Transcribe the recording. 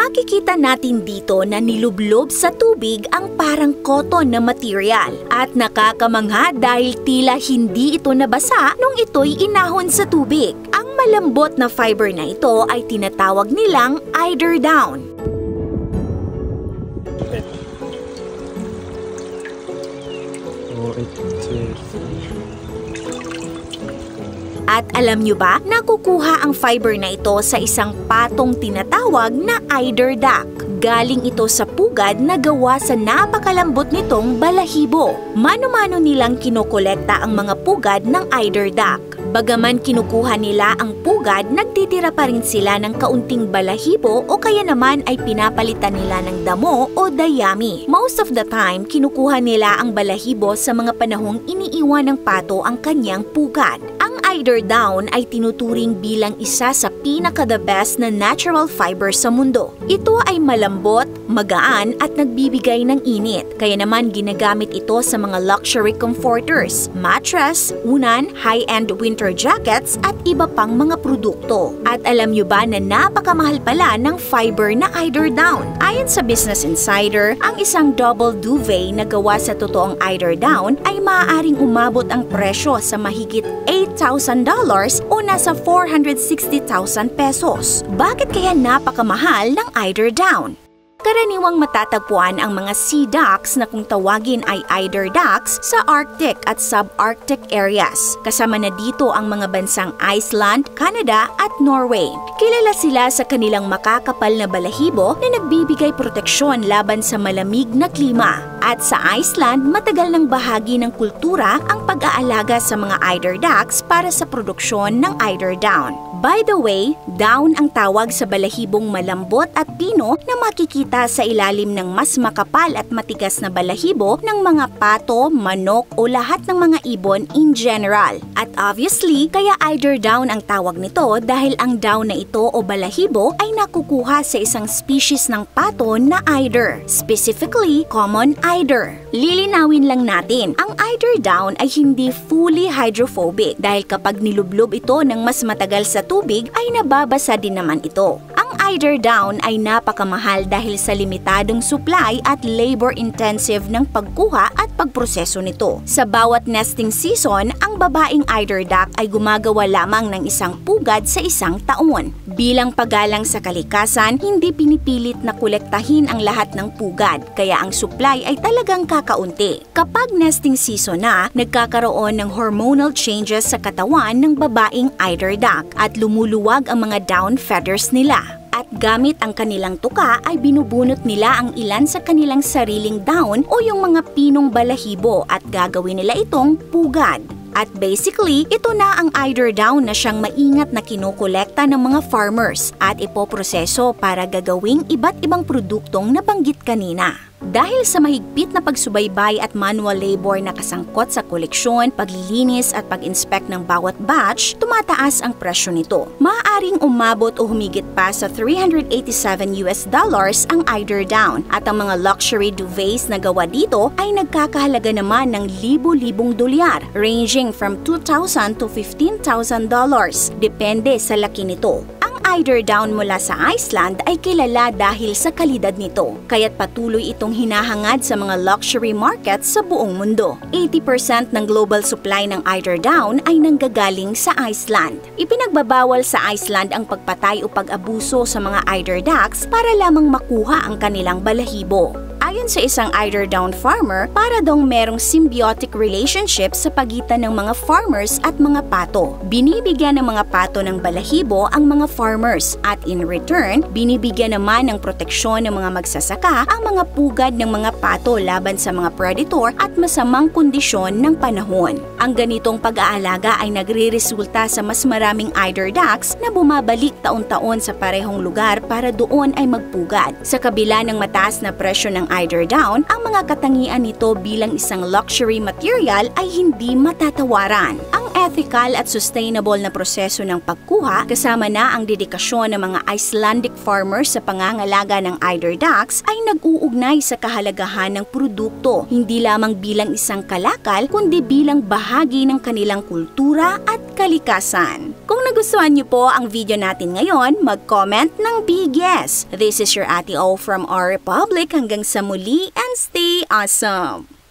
Makikita natin dito na nilublob sa tubig ang parang cotton na material at nakakamangha dahil tila hindi ito nabasa nung ito'y inahon sa tubig. Ang malambot na fiber na ito ay tinatawag nilang eider down. At alam nyo ba, nakukuha ang fiber na ito sa isang patong tinatawag na eider duck. Galing ito sa pugad na gawa sa napakalambot nitong balahibo. Mano-mano nilang kinokolekta ang mga pugad ng eider duck. Bagaman kinukuha nila ang pugad, nagtitira pa rin sila ng kaunting balahibo o kaya naman ay pinapalitan nila ng damo o dayami. Most of the time, kinukuha nila ang balahibo sa mga panahong iniiwan ng pato ang kanyang pugad. Ang eider down ay tinuturing bilang isa sa pinaka-the best na natural fiber sa mundo. Ito ay malambot, magaan at nagbibigay ng init. Kaya naman ginagamit ito sa mga luxury comforters, mattress, unan, high-end winter jackets at iba pang mga produkto. At alam nyo ba na napakamahal pala ng fiber na eider down? Ayon sa Business Insider, ang isang double duvet na gawa sa totoong eider down ay maaaring umabot ang presyo sa mahigit $8,000 o nasa 460,000 pesos. Bakit kaya napakamahal ng eider down? Karaniwang matatagpuan ang mga sea ducks na kung tawagin ay eider ducks sa Arctic at subarctic areas. Kasama na dito ang mga bansang Iceland, Canada at Norway. Kilala sila sa kanilang makakapal na balahibo na nagbibigay proteksyon laban sa malamig na klima. At sa Iceland, matagal ng bahagi ng kultura ang pag-aalaga sa mga eider ducks para sa produksyon ng eider down. By the way, down ang tawag sa balahibong malambot at pino na makikita sa ilalim ng mas makapal at matigas na balahibo ng mga pato, manok o lahat ng mga ibon in general. At obviously, kaya eider down ang tawag nito dahil ang down na ito o balahibo ay nakukuha sa isang species ng pato na eider, specifically common eider. Lilinawin lang natin, ang eider down ay hindi fully hydrophobic dahil kapag nilublob ito ng mas matagal sa tubig ay nababasa din naman ito. Ang eider down ay napakamahal dahil sa limitadong supply at labor-intensive ng pagkuha at pagproseso nito. Sa bawat nesting season, ang babaeng eider duck ay gumagawa lamang ng isang pugad sa isang taon. Bilang paggalang sa kalikasan, hindi pinipilit na kolektahin ang lahat ng pugad, kaya ang supply ay talagang kakaunti. Kapag nesting season na, nagkakaroon ng hormonal changes sa katawan ng babaeng eider duck at lumuluwag ang mga down feathers nila. At gamit ang kanilang tuka ay binubunot nila ang ilan sa kanilang sariling down o yung mga pinong balahibo at gagawin nila itong pugad. At basically, ito na ang eider down na siyang maingat na kinokolekta ng mga farmers at ipoproseso para gagawing iba't ibang produktong nabanggit kanina. Dahil sa mahigpit na pagsubaybay at manual labor na kasangkot sa koleksyon, paglilinis at pag-inspect ng bawat batch, tumataas ang presyo nito. Maaaring umabot o humigit pa sa $387 ang eider down at ang mga luxury duvets na gawa dito ay nagkakahalaga naman ng libo-libong dolyar, ranging from $2,000 to $15,000. Depende sa laki nito. Eider down mula sa Iceland ay kilala dahil sa kalidad nito, kaya't patuloy itong hinahangad sa mga luxury markets sa buong mundo. 80% ng global supply ng eider down ay nanggagaling sa Iceland. Ipinagbabawal sa Iceland ang pagpatay o pag-abuso sa mga eider ducks para lamang makuha ang kanilang balahibo. Ayon sa isang eider down farmer, para daw merong symbiotic relationship sa pagitan ng mga farmers at mga pato. Binibigyan ng mga pato ng balahibo ang mga farmers at in return, binibigyan naman ng proteksyon ng mga magsasaka ang mga pugad ng mga pato laban sa mga predator at masamang kondisyon ng panahon. Ang ganitong pag-aalaga ay nagre-resulta sa mas maraming eider ducks na bumabalik taon-taon sa parehong lugar para doon ay magpugad. Sa kabila ng mataas na presyo ng eider down, ang mga katangian nito bilang isang luxury material ay hindi matatawaran. Ang ethical at sustainable na proseso ng pagkuha kasama na ang dedikasyon ng mga Icelandic farmers sa pangangalaga ng eider ducks ay nag-uugnay sa kahalagahan ng produkto, hindi lamang bilang isang kalakal kundi bilang bahagi ng kanilang kultura at kalikasan. Kung nagustuhan niyo po ang video natin ngayon, mag-comment ng big yes. This is your Ate O from our Republic. Hanggang sa muli and stay awesome!